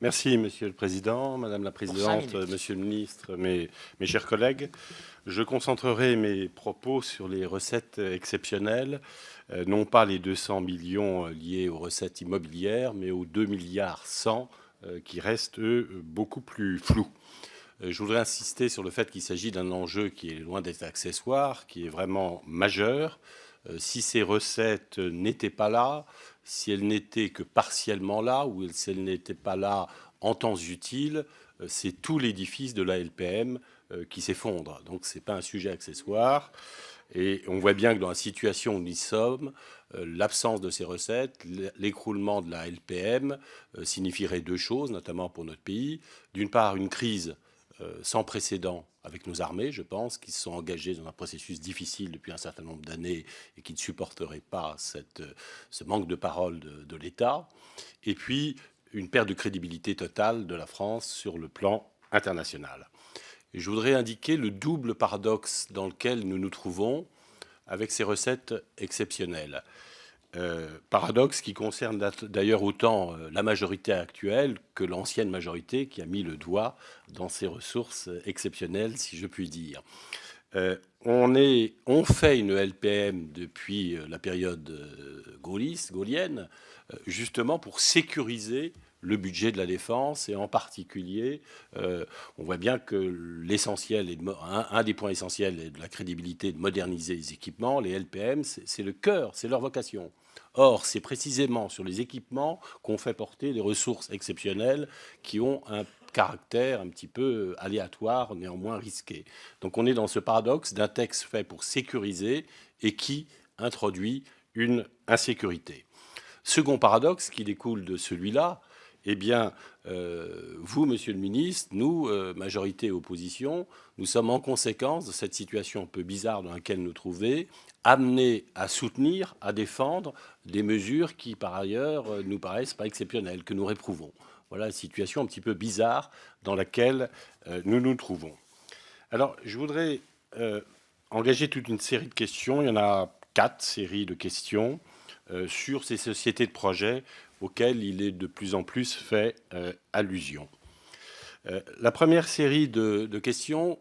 Merci, Monsieur le Président, Madame la Pour 5 Présidente, minutes. Monsieur le Ministre, mes chers collègues. Je concentrerai mes propos sur les recettes exceptionnelles, non pas les 200 millions liés aux recettes immobilières, mais aux 2 milliards 100 qui restent, eux, beaucoup plus flous. Je voudrais insister sur le fait qu'il s'agit d'un enjeu qui est loin d'être accessoire, qui est vraiment majeur. Si ces recettes n'étaient pas là, si elles n'étaient que partiellement là, ou si elles n'étaient pas là en temps utile, c'est tout l'édifice de la LPM qui s'effondre. Donc ce n'est pas un sujet accessoire. Et on voit bien que dans la situation où nous sommes, l'absence de ces recettes, l'écroulement de la LPM signifierait deux choses, notamment pour notre pays. D'une part, une crise sans précédent avec nos armées, je pense, qui se sont engagées dans un processus difficile depuis un certain nombre d'années et qui ne supporteraient pas ce manque de parole de l'État. Et puis, une perte de crédibilité totale de la France sur le plan international. Et je voudrais indiquer le double paradoxe dans lequel nous nous trouvons avec ces recettes exceptionnelles. Paradoxe qui concerne d'ailleurs autant la majorité actuelle que l'ancienne majorité qui a mis le doigt dans ces ressources exceptionnelles, si je puis dire. On fait une LPM depuis la période gaulienne, justement pour sécuriser le budget de la défense et en particulier, on voit bien que l'essentiel, un des points essentiels est de la crédibilité de moderniser les équipements. Les LPM, c'est le cœur, c'est leur vocation. Or, c'est précisément sur les équipements qu'on fait porter des ressources exceptionnelles qui ont un caractère un petit peu aléatoire, néanmoins risqué. Donc on est dans ce paradoxe d'un texte fait pour sécuriser et qui introduit une insécurité. Second paradoxe qui découle de celui-là, eh bien, vous, Monsieur le Ministre, nous, majorité et opposition, nous sommes en conséquence de cette situation un peu bizarre dans laquelle nous trouvons, amenés à soutenir, à défendre des mesures qui, par ailleurs, nous paraissent pas exceptionnelles, que nous réprouvons. Voilà la situation un petit peu bizarre dans laquelle nous nous trouvons. Alors, je voudrais engager toute une série de questions. Il y en a 4 séries de questions sur ces sociétés de projet auxquelles il est de plus en plus fait allusion. La première série de questions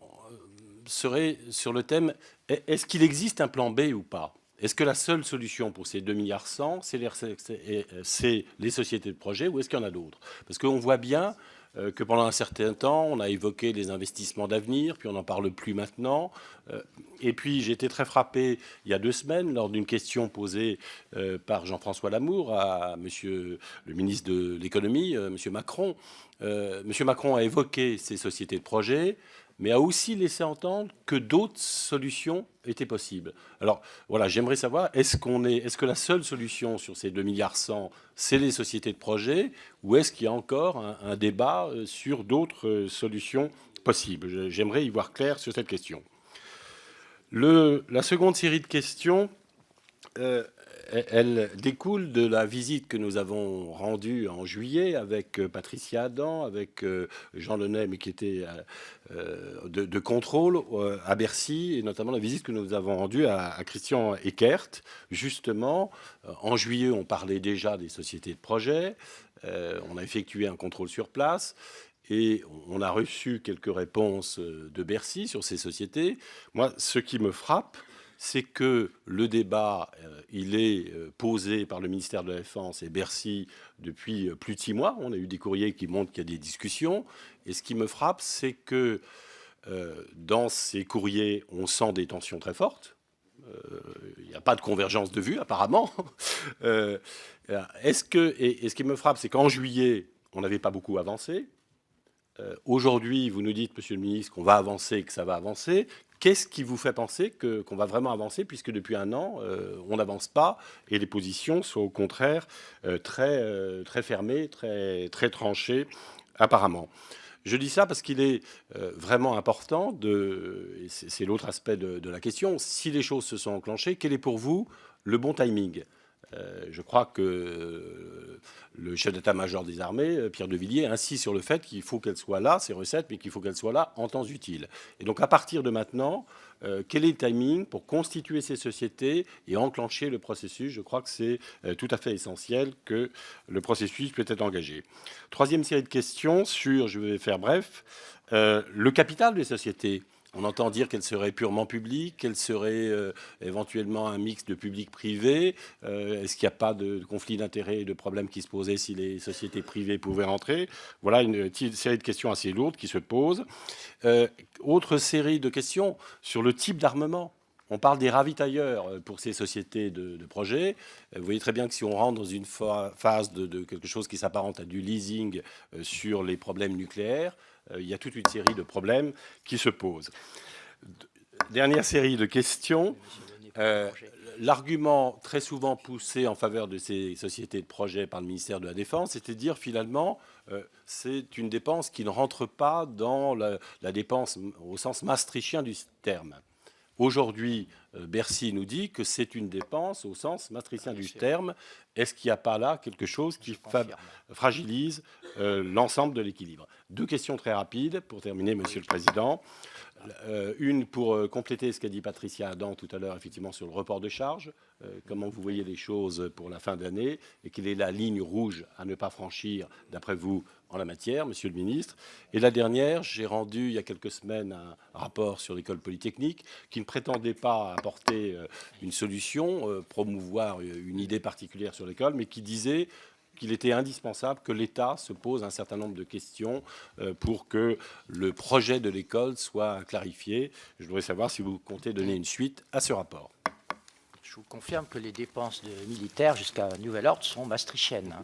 serait sur le thème est-ce qu'il existe un plan B ou pas? Est-ce que la seule solution pour ces 2 milliards 100, c'est les sociétés de projet ou est-ce qu'il y en a d'autres? Parce qu'on voit bien que pendant un certain temps, on a évoqué les investissements d'avenir, puis on n'en parle plus maintenant. Et puis j'ai été très frappé il y a 2 semaines lors d'une question posée par Jean-François Lamour à Monsieur le ministre de l'économie, Monsieur Macron. Monsieur Macron a évoqué ces sociétés de projet, mais a aussi laissé entendre que d'autres solutions étaient possibles. Alors voilà, j'aimerais savoir, est-ce que la seule solution sur ces 2 milliards 100, c'est les sociétés de projet, ou est-ce qu'il y a encore un débat sur d'autres solutions possibles? J'aimerais y voir clair sur cette question. La seconde série de questions, elle découle de la visite que nous avons rendue en juillet avec Patricia Adam, avec Jean Lenay, mais qui était de contrôle à Bercy, et notamment la visite que nous avons rendue à Christian Eckert. Justement, en juillet, on parlait déjà des sociétés de projet. On a effectué un contrôle sur place. Et on a reçu quelques réponses de Bercy sur ces sociétés. Moi, ce qui me frappe, c'est que le débat, il est posé par le ministère de la Défense et Bercy depuis plus de 6 mois. On a eu des courriers qui montrent qu'il y a des discussions. Et ce qui me frappe, c'est que dans ces courriers, on sent des tensions très fortes. Il n'y a pas de convergence de vue, apparemment. Et ce qui me frappe, c'est qu'en juillet, on n'avait pas beaucoup avancé. Aujourd'hui, vous nous dites, Monsieur le Ministre, qu'on va avancer, que ça va avancer. Qu'est-ce qui vous fait penser qu'on va vraiment avancer, puisque depuis un an, on n'avance pas et les positions sont au contraire très fermées, très tranchées, apparemment. Je dis ça parce qu'il est vraiment important, et c'est l'autre aspect de la question, si les choses se sont enclenchées, quel est pour vous le bon timing? Je crois que le chef d'état-major des armées, Pierre de Villiers, insiste sur le fait qu'il faut qu'elles soient là, ces recettes, mais qu'il faut qu'elles soient là en temps utile. Et donc à partir de maintenant, quel est le timing pour constituer ces sociétés et enclencher le processus? Je crois que c'est tout à fait essentiel que le processus puisse être engagé. Troisième série de questions sur, je vais faire bref, le capital des sociétés. On entend dire qu'elle serait purement publique, qu'elle serait éventuellement un mix de public-privé. Est-ce qu'il n'y a pas de conflit d'intérêts et de problèmes qui se posaient si les sociétés privées pouvaient rentrer? Voilà une série de questions assez lourdes qui se posent. Autre série de questions sur le type d'armement. On parle des ravitailleurs pour ces sociétés de projets. Vous voyez très bien que si on rentre dans une phase de quelque chose qui s'apparente à du leasing sur les problèmes nucléaires, il y a toute une série de problèmes qui se posent. Dernière série de questions. L'argument très souvent poussé en faveur de ces sociétés de projet par le ministère de la Défense, c'est de dire finalement, c'est une dépense qui ne rentre pas dans la dépense au sens maastrichtien du terme. Aujourd'hui, Bercy nous dit que c'est une dépense au sens maastrichtien du terme. Est-ce qu'il n'y a pas là quelque chose qui fragilise l'ensemble de l'équilibre? Deux questions très rapides pour terminer, Monsieur le Président. Une pour compléter ce qu'a dit Patricia Adam tout à l'heure, effectivement, sur le report de charges. Comment vous voyez les choses pour la fin d'année et quelle est la ligne rouge à ne pas franchir, d'après vous, en la matière, Monsieur le Ministre? Et la dernière, j'ai rendu il y a quelques semaines un rapport sur l'école polytechnique qui ne prétendait pas apporter une solution, promouvoir une idée particulière sur l'école, mais qui disait qu'il était indispensable que l'État se pose un certain nombre de questions pour que le projet de l'école soit clarifié. Je voudrais savoir si vous comptez donner une suite à ce rapport. Je vous confirme que les dépenses militaires jusqu'à nouvel ordre sont maastrichtiennes.